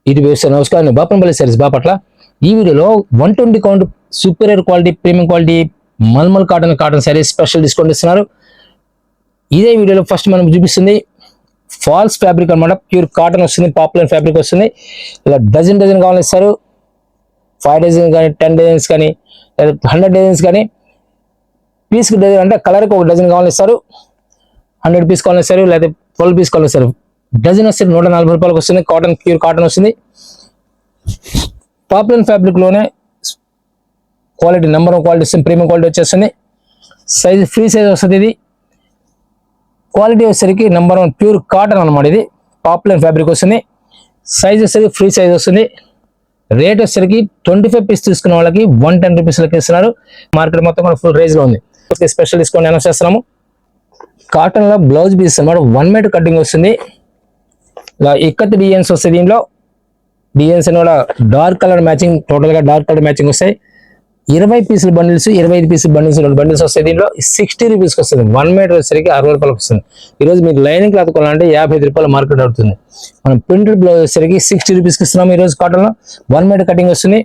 ఇది వ్యవసాయ నమస్కారం బాపనపల్లి సారీస్ బాపట్ల. ఈ వీడియోలో 120 count superior quality premium quality mulmul cotton sarees special discount ఇస్తున్నారు. ఇదే వీడియోలో ఫస్ట్ మనం చూపిస్తుంది ఫాల్స్ ఫ్యాబ్రిక్ అనమాట. ప్యూర్ కాటన్ వస్తుంది, పాపులర్ ఫ్యాబ్రిక్ వస్తుంది. ఇలా డజన్ కావాలని ఇస్తారు. 5 డజన్స్ కానీ 10 డజన్స్ కానీ 100 డజన్స్ కానీ పీస్కి డజన్ అంటే కలర్కి ఒక డజన్ కావాలని ఇస్తారు. 100 పీస్ కావాలని ఇస్తారు, లేకపోతే 12 పీస్ కావాలని ఇస్తారు. డజన్ వస్తే 140 రూపాయలకు వస్తుంది. కాటన్ ప్యూర్ కాటన్ వస్తుంది. పాపులర్ ఫ్యాబ్రిక్ లోనే క్వాలిటీ నెంబర్ 1 క్వాలిటీ వస్తుంది. ప్రీమియం క్వాలిటీ వచ్చేస్తుంది. సైజ్ ఫ్రీ సైజ్ వస్తుంది. ఇది క్వాలిటీ వచ్చేసరికి నెంబర్ 1 ప్యూర్ కాటన్ అనమాట. ఇది పాపులర్ ఫ్యాబ్రిక్ వస్తుంది. సైజ్ వచ్చేసరికి ఫ్రీ సైజ్ వస్తుంది. రేట్ వచ్చేసరికి 25 పీస్ తీసుకున్న వాళ్ళకి 110 రూపీస్లకి ఇస్తున్నారు. మార్కెట్ మొత్తం కూడా ఫుల్ రేంజ్ లో ఉంది. స్పెషల్ డిస్కౌంట్ అనౌన్స్ చేస్తున్నాము. కాటన్ లో బ్లౌజ్ పీస్ అనమాట 1 మీటర్ కటింగ్ వస్తుంది. ఇలా ఇక్కత్ డిజైన్స్ వస్తాయి. దీంట్లో డిజైన్స్ కూడా డార్క్ కలర్ మ్యాచింగ్, టోటల్ గా డార్క్ కలర్ మ్యాచింగ్ వస్తాయి. 20 పీసులు బండిల్స్, 25 పీసులు బండిల్స్, 2 బండిల్స్ వస్తాయి. దీంట్లో 60 రూపీస్కి వస్తుంది. 1 మీటర్ వచ్చేసరికి 60 రూపాయలకు వస్తుంది. ఈరోజు మీకు లైనింగ్ క్లాత్ కొనాలంటే 55 రూపాయలు మార్కెట్ అవుతుంది. మనం ప్రింటెడ్ బ్లౌజ్ వచ్చేసరికి 60 రూపీస్కి ఇస్తున్నాము. ఈరోజు కాటన్ లో 1 మీటర్ కటింగ్ వస్తుంది.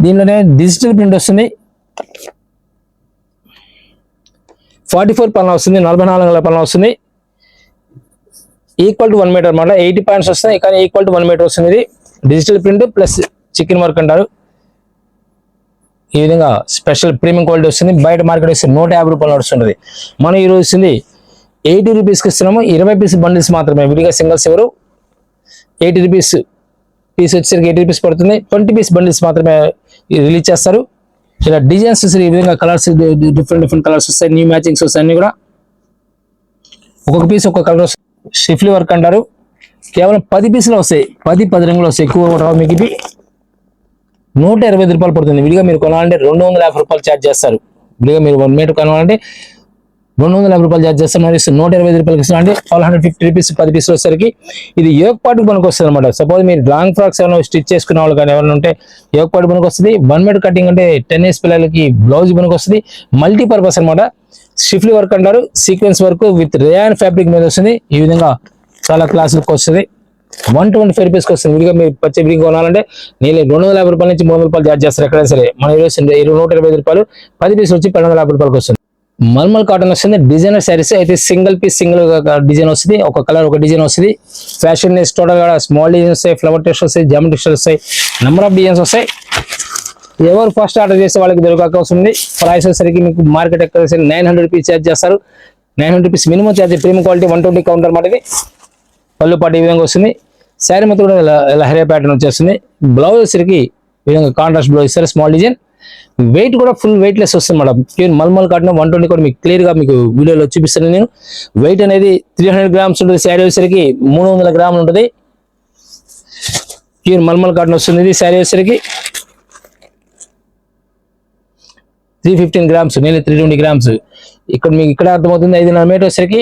దీంట్లోనే డిజిటల్ ప్రింట్ వస్తుంది. 44 పన్నా వస్తుంది, 44 పన్నా వస్తుంది. ఈక్వల్ టు 1 మీటర్ అనమాట. 80 పాయింట్స్ వస్తాయి, కానీ ఈక్వల్ టు 1 మీటర్ వస్తుంది. ఇది digital print plus chicken work అంటారు. ఈ విధంగా స్పెషల్ ప్రీమియం క్వాలిటీ వస్తుంది. బయట మార్కెట్ వస్తే 150 రూపాయలు నడుస్తుంటుంది. మనం ఈరోజు వస్తుంది 80 రూపీస్కి ఇస్తున్నాము. 20 పీస్ బండిల్స్ మాత్రమే, విడిగా సింగిల్స్ ఎవరు 80 రూపీస్ పీస్ వచ్చేసరికి 80 రూపీస్ పడుతుంది. 20 పీస్ బండిల్స్ మాత్రమే రిలీజ్ చేస్తారు. ఇలా డిజైన్స్ ఈ విధంగా కలర్స్ డిఫరెంట్ కలర్స్ వస్తాయి. న్యూ మ్యాచింగ్స్ వస్తాయి. అన్ని కూడా ఒక్కొక్క పీస్ ఒక్కొక్క కలర్ వస్తాయి. షిఫ్లీ వర్క్ అంటారు. కేవలం 10 పీసులు వస్తాయి. 10 రంగులు వస్తాయి. ఎక్కువ మీకు ఇది 125 రూపాయలు పడుతుంది. విడిగా మీరు కొనాలంటే 250 రూపాయలు ఛార్జ్ చేస్తారు. విడిగా మీరు 1 మీటర్ కొనాలంటే 250 రూపాయలు ఛార్జ్ చేస్తారు. 125 రూపాయలకి ఇస్తున్నా అంటే 150 రూపీస్ 10 పీసులు వచ్చేసరికి ఇది యోగ పాటుకు పనికి వస్తుంది అనమాట. సపోజ్ మీరు లాంగ్ ఫ్రాక్స్ ఏమైనా స్టిచ్ చేసుకునే వాళ్ళు కానీ ఎవరైనా ఉంటే యోగ పాటు పనికి వస్తుంది. 1 మీటర్ కటింగ్ అంటే 10 ఇయర్స్ పిల్లలకి బ్లౌజ్ పనికి వస్తుంది. మల్టీపర్పస్ అనమాట. షిఫ్లీ వర్క్ అంటారు. Sequence work with rayon fabric మీద వస్తుంది. ఈ విధంగా చాలా క్లాస్ లుక్ వస్తుంది. 125 రూపీస్కి వస్తుంది. విడిగా మీరు పచ్చి విడిగా కొనాలంటే నేను 250 రూపాయల నుంచి 300 రూపాయలు ఛార్జ్ చేస్తారు. ఎక్కడైనా సరే మన 125 రూపాయలు 10 పీసులు వచ్చి 250 రూపాయలకు వస్తుంది. మల్మల్ కాటన్ వస్తుంది. డిజైనర్ శారీస్ అయితే సింగిల్ పీస్ సింగిల్ డిజైన్ వస్తుంది. ఒక కలర్ ఒక డిజైన్ వస్తుంది. ఫ్యాషన్ టోటల్ గా స్మాల్ డిజైన్స్ వస్తాయి, ఫ్లవర్ టెస్ట్ వస్తాయి, జామెట్రీ టెస్ట్ వస్తాయి, నెంబర్ ఆఫ్ డిజైన్స్ వస్తాయి. ఎవరు ఫస్ట్ ఆర్డర్ చేస్తే వాళ్ళకి దొరకక వస్తుంది. ప్రైస్ వచ్చేసరికి మీకు మార్కెట్ ఎక్కడ 900 రూపీస్ ఛార్జ్ చేస్తారు. 900 rupees minimum charge. Premium quality 120 counter అన్నమాట. ఇది పళ్ళు పాటు ఈ విధంగా వస్తుంది. శారీ మొత్తం కూడా ఇలా హెయిర్ ప్యాటర్న్ వచ్చేస్తుంది. బ్లౌజ్ వచ్చేసరికి ఈ విధంగా కాంట్రాస్ట్ బ్లౌజ్ ఇస్తారు. Small design. వెయిట్ కూడా ఫుల్ వెయిట్ లెస్ వస్తుంది మేడం. ప్యూర్ మల్మల్ కాటన్ 120 కూడా మీకు క్లియర్ గా మీకు వీడియోలో చూపిస్తాను నేను. వెయిట్ అనేది 300 గ్రామ్స్ ఉంటుంది. శారీ వచ్చేసరికి 300 గ్రాములు ఉంటుంది. ప్యూర్ మల్మల్ కాటన్ వస్తుంది. ఇది శారీ వచ్చేసరికి 315 గ్రామ్స్, నేను 320 గ్రామ్స్. ఇక్కడ మీకు ఇక్కడ అర్థమవుతుంది. 5.5 మీటర్ వచ్చేసరికి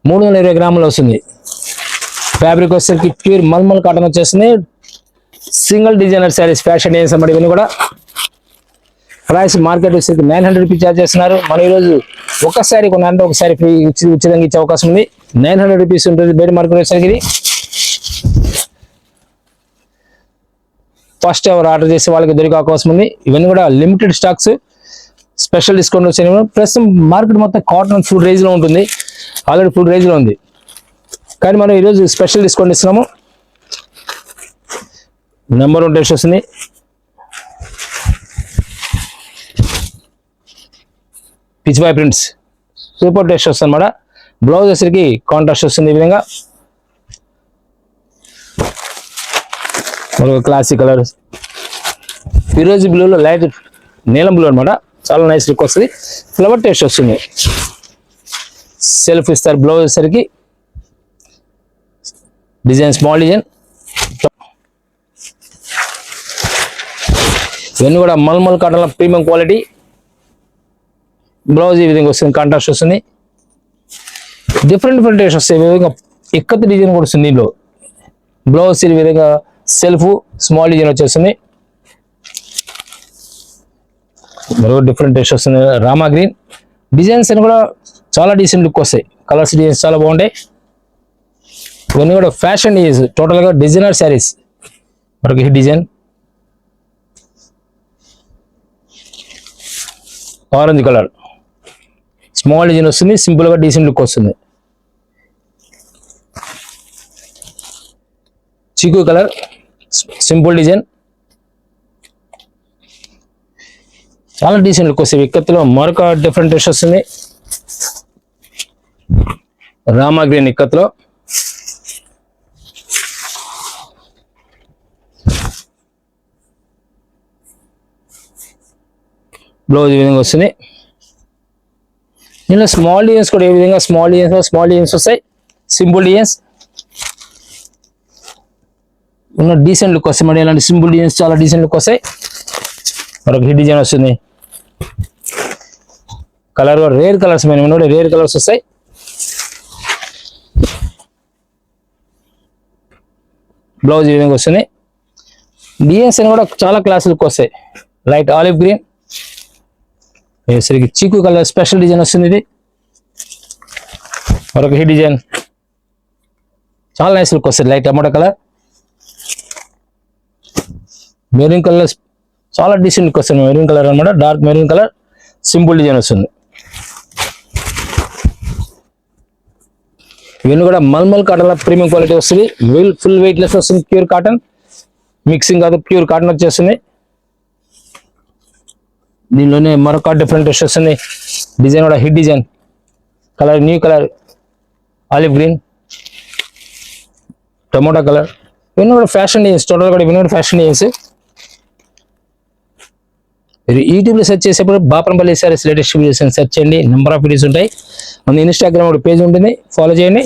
320 గ్రాములు వస్తుంది. ఫ్యాబ్రిక్ వచ్చేసరికి ప్యూర్ మల్మల్ కాటన్ వచ్చేస్తుంది. Single designer saris, fashion designs అన్నమాట. ఇవన్నీ కూడా ప్రైస్ మార్కెట్ వచ్చేసరికి 900 రూపీస్ ఛార్జ్ చేస్తున్నారు. మనం ఈరోజు ఒకసారి కొనాలంటే ఒకసారి ఫ్రీ ఉచితంగా ఇచ్చే అవకాశం ఉంది. 900 రూపీస్ ఉంటుంది బయట మార్కెట్ వచ్చేసరికి. ఇది ఫస్ట్ ఎవరు ఆర్డర్ చేసే వాళ్ళకి దొరికే అవకాశం ఉంది. ఇవన్నీ కూడా లిమిటెడ్ స్టాక్స్, స్పెషల్ డిస్కౌంట్ వచ్చాయి. ప్రస్తుతం మార్కెట్ మొత్తం కాటన్ ఫుల్ రేంజ్ లో ఉంటుంది. ఆల్రెడీ ఫుల్ రేంజ్ లో ఉంది, కానీ మనం ఈరోజు స్పెషల్ డిస్కౌంట్ ఇస్తున్నాము. నెంబర్ 1 టెస్ట్ వస్తుంది. పిచ్వాయ్ ప్రింట్స్ సూపర్ టెస్ట్ వస్తుంది అన్నమాట. బ్లౌజ్ వచ్చేసరికి కాంట్రాస్ట్ వస్తుంది. ఈ విధంగా క్లాసిక్ కలర్ ఫిరోజీ బ్లూలో లైట్ నీలం బ్లూ అనమాట. చాలా నైస్ లుక్ వస్తుంది. ఫ్లవర్ టెస్ట్ వస్తుంది. సెల్ఫ్ ఇస్తారు. బ్లౌజ్ వచ్చేసరికి డిజైన్ స్మాల్ డిజైన్. ఇవన్నీ కూడా మల్మల్ కాటన్ ప్రీమియం క్వాలిటీ. బ్లౌజ్ ఈ విధంగా వస్తుంది. కాంట్రాస్ట్ వస్తుంది. డిఫరెంట్ టేస్ట్ వస్తాయి. ఈ విధంగా ఇక్కత్ డిజైన్ కూడా వస్తుంది. దీనిలో బ్లౌజ్ ఈ విధంగా సెల్ఫ్ స్మాల్ డిజైన్ వచ్చేస్తుంది. మరో డిఫరెంట్ టేస్ట్ వస్తుంది. రామా గ్రీన్ డిజైన్స్ అని కూడా చాలా డీసెంట్ లుక్ వస్తాయి. కలర్స్ డిజైన్స్ చాలా బాగుంటాయి. ఇవన్నీ కూడా ఫ్యాషన్ డిజైన్స్, టోటల్ గా డిజైనర్ శారీస్. మరొక hit design orange colour, small design వస్తుంది, సింపుల్ గా డీసెంట్ లుక్ వస్తుంది. చీకు కలర్, సింపుల్ డిజైన్, చాలా డీసెంట్ లుక్ వస్తుంది. ఇక్కత్తులో మరొక డిఫరెంట్ టెస్ట్ వస్తుంది. రామా గ్రీన్ ఇక్కత్తులో బ్లౌజ్ ఈ విధంగా వస్తుంది. దీనిలో స్మాల్ డిజైన్స్ కూడా ఏ విధంగా స్మాల్ డిజైన్స్ వస్తాయి, సింపుల్ డిజైన్స్ ఉన్న డీసెంట్ లుక్ వస్తాయి. మరి ఇలాంటి సింపుల్ డిజైన్స్ చాలా డీసెంట్ లుక్ వస్తాయి. మరొక హిట్ డిజైన్ వస్తుంది. కలర్ రేర్ కలర్స్ మేము రేర్ కలర్స్ వస్తాయి. బ్లౌజ్ ఈ విధంగా వస్తుంది. డిజైన్స్ అని కూడా చాలా క్లాస్ లుక్ వస్తాయి. లైట్ ఆలివ్ గ్రీన్, సరికి చీకు కలర్ స్పెషల్ డిజైన్ వస్తుంది. ఇది మరొక హిట్ డిజైన్, చాలా నైస్ లుక్ వస్తుంది. Light tomato colour, maroon colour చాలా డీసెంట్ లుక్ వస్తుంది. మెరూన్ కలర్ అనమాట, dark maroon colour, simple design వస్తుంది. ఇవన్నీ కూడా మల్మల్ కాటన్ ప్రీమియం క్వాలిటీ వస్తుంది. ఫుల్ వెయిట్ లెస్ వస్తుంది. ప్యూర్ కాటన్, మిక్సింగ్ కాదు, ప్యూర్ కాటన్ వచ్చేస్తుంది. దీనిలోనే మరొక డిఫరెంట్ టెస్ట్ వస్తుంది. డిజైన్ కూడా hit design, colour new colour olive green, tomato colour. ఇవన్నీ కూడా ఫ్యాషన్ డిజైన్స్, టోటల్ కూడా ఇవన్నీ కూడా ఫ్యాషన్ డిజైన్స్. మీరు యూట్యూబ్లో సెర్చ్ చేసేప్పుడు బాపనపల్లి సారీస్ లేటెస్ట్ వీడియోస్ అని సెర్చ్ చేయండి. నెంబర్ ఆఫ్ వీడియోస్ ఉంటాయి. మన ఇన్స్టాగ్రామ్ ఒక పేజ్ ఉంటుంది, ఫాలో చేయండి.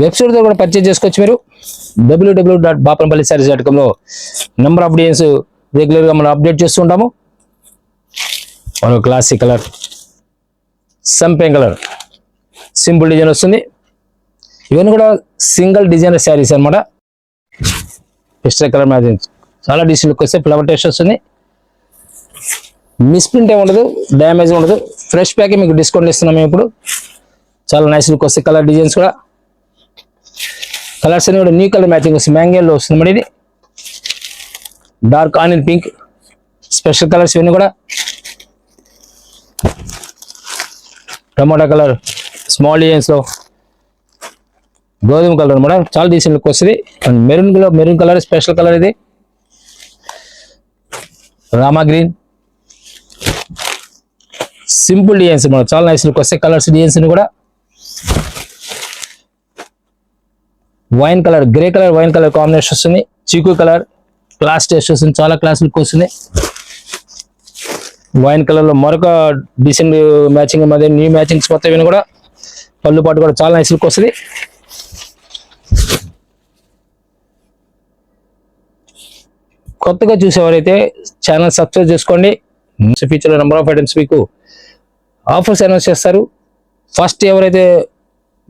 వెబ్సైట్తో కూడా పర్చేజ్ చేసుకోవచ్చు. మీరు www.bapanpallisarees.com లో నెంబర్ ఆఫ్ డిజైన్స్ రెగ్యులర్గా మనం అప్డేట్ చేస్తుంటాము. మరో క్లాసిక్ కలర్, సంపెంగ్ కలర్, సింపుల్ డిజైన్ వస్తుంది. ఇవన్నీ కూడా సింగిల్ డిజైనర్ శారీస్ అనమాట. పిస్టల్ కలర్ మ్యాచింగ్ చాలా డీసెంట్ లుక్ వస్తే ఫ్లవర్ టేస్ట్ వస్తుంది. మిస్ప్రింట్ ఏమి ఉండదు, డ్యామేజ్ ఉండదు. ఫ్రెష్ ప్యాకే మీకు డిస్కౌంట్ ఇస్తున్నాం మేము ఇప్పుడు. చాలా నైస్ లుక్ వస్తాయి. కలర్ డిజైన్స్ కూడా, కలర్స్ అన్ని కూడా న్యూ కలర్ మ్యాచింగ్ వస్తుంది. మ్యాంగోలో వస్తుంది మరి. ఇది dark onion pink, special colours ఇవన్నీ కూడా. టమాటా కలర్ స్మాల్ డిజైన్స్ లో, గోధుమ కలర్ అనమాట, చాలా డీసెంట్ లుక్ వస్తుంది. And maroon colour special colour. ఇది రామా గ్రీన్, సింపుల్ డిజైన్స్ అనమాట, చాలా నైస్ లుక్ వస్తాయి. కలర్స్ డిజైన్స్ కూడా wine colour, grey colour, wine colour combination వస్తుంది. చీకు కలర్ క్లాస్ టేస్ట్ వస్తుంది, చాలా క్లాస్ లుక్ వస్తుంది. వైన్ కలర్ లో మరొక డీసెంట్ మ్యాచింగ్, మధ్య న్యూ మ్యాచింగ్స్ మొత్తం ఇవన్నీ కూడా. పళ్ళు పాటు కూడా చాలా నైస్ లుక్ వస్తుంది. కొత్తగా చూసేవారైతే ఛానల్ సబ్స్క్రైబ్ చేసుకోండి. ఫ్యూచర్లో నెంబర్ ఆఫ్ ఐటమ్స్ మీకు ఆఫర్స్ అనౌన్స్ చేస్తారు. ఫస్ట్ ఎవరైతే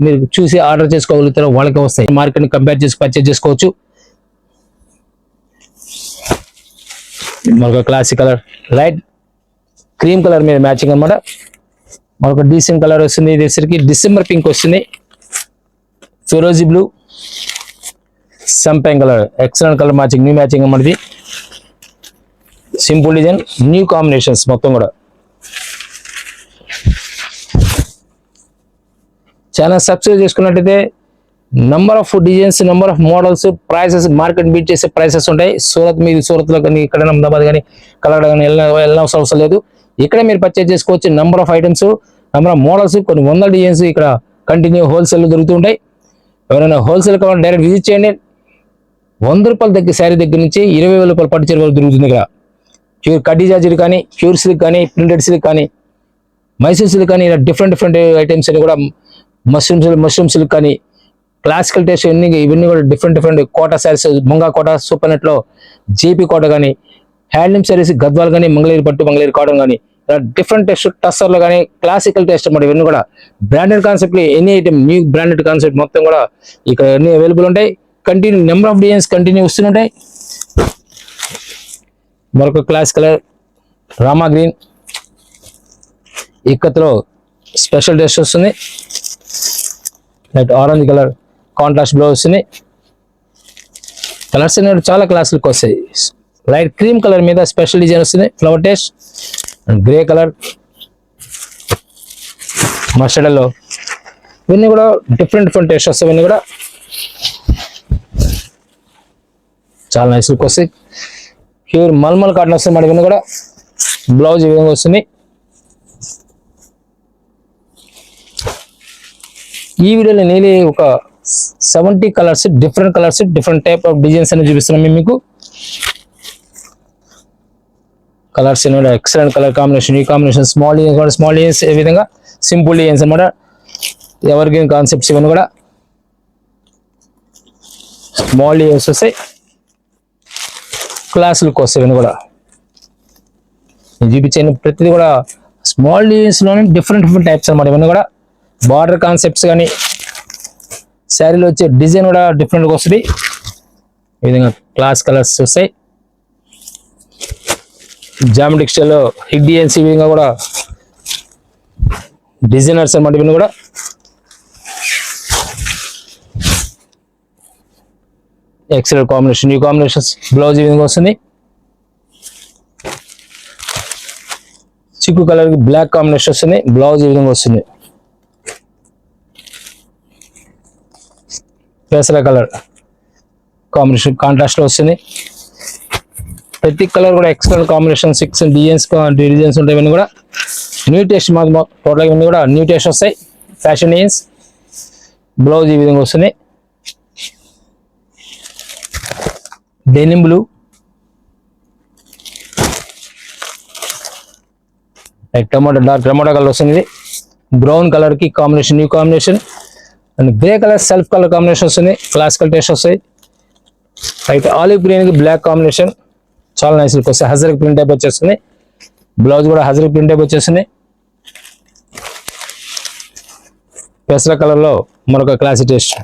మీరు చూసి ఆర్డర్ చేసుకోగలుగుతారో వాళ్ళకే వస్తాయి. మార్కెట్ని కంపేర్ చేసి పర్చేజ్ చేసుకోవచ్చు. మరొక classic colour, light cream colour మీద మ్యాచింగ్ అనమాట. మరొక డీసెంట్ కలర్ వస్తుంది. ఇది వచ్చరికి డిసెంబర్ పింక్ వస్తుంది. ఫిరోజీ బ్లూ, సంపెంగ్ colour, excellent colour matching, new matching అన్నమాట. ఇది సింపుల్ డిజైన్, న్యూ కాంబినేషన్స్ మొత్తం కూడా. ఛానల్ సబ్స్క్రైబ్ చేసుకున్నట్టయితే number of designs, number of models, prices market beat చేసే ప్రైసెస్ ఉంటాయి. సూరత్లో కానీ, ఇక్కడ అహ్మదాబాద్ కానీ, కలకడ కానీ వెళ్ళనవసరం అవసరం లేదు. ఇక్కడే మీరు పర్చేజ్ చేసుకోవచ్చు. Number of items, number of models, కొన్ని వందల డిజైన్స్ ఇక్కడ కంటిన్యూ హోల్సేల్ దొరుకుతూ ఉంటాయి. ఎవరైనా హోల్సేల్ కావాలంటే డైరెక్ట్ విజిట్ చేయండి. 100 రూపాయల దగ్గర శారీ దగ్గర నుంచి 20,000 రూపాయల పట్టు చీర వరకు దొరుకుతుంది ఇక్కడ. ప్యూర్ కడ్డీ జార్జెట్ కానీ, ప్యూర్ సిల్క్ కానీ, ప్రింటెడ్ సిల్క్ కానీ, మైసూర్ సిల్క్ కానీ, ఇలా డిఫరెంట్ ఐటమ్స్ అన్ని కూడా, మష్రూమ్ సిల్క్ కానీ, క్లాసికల్ టేస్ట్ ఇవన్నీ కూడా డిఫరెంట్ కోటా శారీస్, ముంగా కోటా, సూపర్ నెట్ లో జేపీ కోట కానీ, హ్యాండ్లూమ్ శారీస్ గద్వాల్ కానీ, మంగళగిరి పట్టు, మంగళగిరి కాటన్ కానీ, ఇలా డిఫరెంట్ టేస్ట్ టస్సర్లో కానీ, క్లాసికల్ టేస్ట్ అన్నమాట. ఇవన్నీ కూడా branded concept, any item new branded concept మొత్తం కూడా ఇక్కడ అన్ని అవైలబుల్ ఉంటాయి. Continue number of designs continue వస్తుంటాయి. మరొక క్లాస్ కలర్ రామా గ్రీన్, ఇక్కత్లో స్పెషల్ టేస్ట్ వస్తుంది. Light orange colour contrast blouse వస్తుంది. కలర్స్ అనేవి చాలా క్లాసులకు వస్తాయి. లైట్ క్రీమ్ కలర్ మీద స్పెషల్ డిజైన్ వస్తుంది, flower taste and grey colour, mustard yellow, ఇవన్నీ కూడా డిఫరెంట్ టేస్ట్ వస్తాయి. ఇవన్నీ కూడా చాలా నైస్ లుక్ వస్తాయి. ప్యూర్ మల్మల్ కాటన్ వస్తాయి మరి. ఇవన్నీ కూడా బ్లౌజ్ ఈ విధంగా వస్తుంది. ఈ వీడియోలో నేను ఒక 70 colours, different type of designs అని చూపిస్తున్నాం మీకు. కలర్స్ ఎక్సలెంట్ కలర్ కాంబినేషన్, ఈ కాంబినేషన్ స్మాల్ డిజైన్స్, ఏ విధంగా సింపుల్ డిజైన్స్ అనమాట. ఎవర్ గ్రీన్ కాన్సెప్ట్స్ ఇవన్నీ కూడా స్మాల్ డిజైన్స్ వస్తాయి, క్లాస్ లుక్ వస్తాయి. ఇవన్నీ కూడా చూపించాను ప్రతిదీ కూడా స్మాల్ డిజైన్స్ లోనే డిఫరెంట్ టైప్స్ అనమాట. ఇవన్నీ కూడా బార్డర్ కాన్సెప్ట్స్ కానీ శారీలో వచ్చే డిజైన్ కూడా డిఫరెంట్గా వస్తుంది. ఈ విధంగా క్లాస్ కలర్స్ వస్తాయి. జామెట్రిక్ స్టైల్లో హిట్ డిజైన్స్ ఈ విధంగా కూడా డిజైనర్స్ అనమాట. ఇవన్నీ కూడా ఎక్సలెంట్ కాంబినేషన్, ఈ కాంబినేషన్స్ బ్లౌజ్ ఈ విధంగా వస్తుంది. చిక్కు కలర్ కి బ్లాక్ కాంబినేషన్ వస్తుంది, బ్లౌజ్ ఈ విధంగా వస్తుంది. పెసర కలర్ కాంబినేషన్ కాంట్రాస్ట్ లో వస్తుంది. ప్రతి కలర్ కూడా ఎక్సలెంట్ కాంబినేషన్, 6 డిజైన్స్ ఉంటాయి. ఇవన్నీ కూడా న్యూ టేస్ట్ టోటల్ ఇవన్నీ కూడా న్యూ టేస్ట్ వస్తాయి. ఫ్యాషన్ డిజైన్స్, బ్లౌజ్ ఈ విధంగా వస్తుంది. Denim blue, dark tomato colour వస్తుంది. ఇది బ్రౌన్ కలర్ కి combination, new combination and grey colour self colour combination వస్తుంది. క్లాసికల్ టేస్ట్ వస్తాయి. అయితే ఆలివ్ గ్రీన్ కి బ్లాక్ కాంబినేషన్ చాలా నైస్ లుక్ వస్తాయి. హజరక్ ప్రింట్ టైప్ వచ్చేస్తుంది. బ్లౌజ్ కూడా హజరక్ ప్రింట్ టైప్ వచ్చేస్తుంది. పెసర కలర్ లో మరొక classic taste,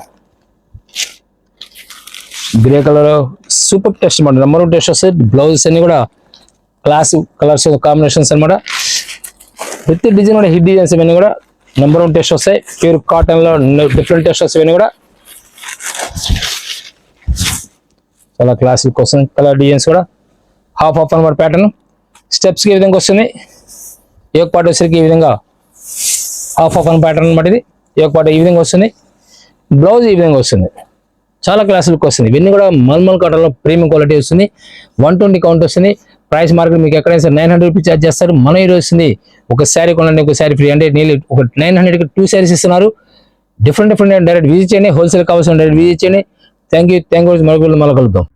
grey colour super taste అనమాట. నెంబర్ 1 టేస్ట్ వస్తాయి. బ్లౌజెస్ అన్ని కూడా క్లాస్ కలర్స్ కాంబినేషన్స్ అనమాట. ప్రతి డిజైన్ కూడా హిట్ డిజైన్స్ ఇవన్నీ కూడా నెంబర్ 1 టేస్ట్ వస్తాయి. ప్యూర్ కాటన్ లో డిఫరెంట్ టేస్ట్ వస్తాయి. ఇవన్నీ కూడా చాలా క్లాసిక్ కోసం కలర్ డిజైన్స్ కూడా హాఫ్ అనమాట. ప్యాటర్న్ స్టెప్స్ కి ఈ విధంగా వస్తుంది. ఏక పాట వచ్చేసరికి ఈ విధంగా హాఫ్ అని ప్యాటర్న్ అనమాట. ఇది ఏక పాట ఈ విధంగా వస్తుంది. బ్లౌజ్ ఈ విధంగా వస్తుంది. చాలా క్లాస్ లుక్ వస్తుంది. ఇవన్నీ కూడా మల్మల్ కాటన్ లో ప్రీమియం క్వాలిటీ వస్తుంది. 120 కౌంట్ వస్తుంది. ప్రైస్ మార్కెట్ మీకు ఎక్కడైనా సరే 900 రూపీస్ ఛార్జ్ చేస్తారు. మన ఈరోజు వస్తుంది ఒక శారీ కొనండి ఒక శారీ ఫ్రీ, అంటే నీళ్ళు ఒక 900కి 2 శారీస్ ఇస్తున్నారు. డిఫరెంట్ డైరెక్ట్ విజిట్ చేయండి. హోల్సేల్ కావాల్సిన డైరెక్ట్ విజిట్ చేయండి. థ్యాంక్ యూ మళ్ళీ కలుద్దాం.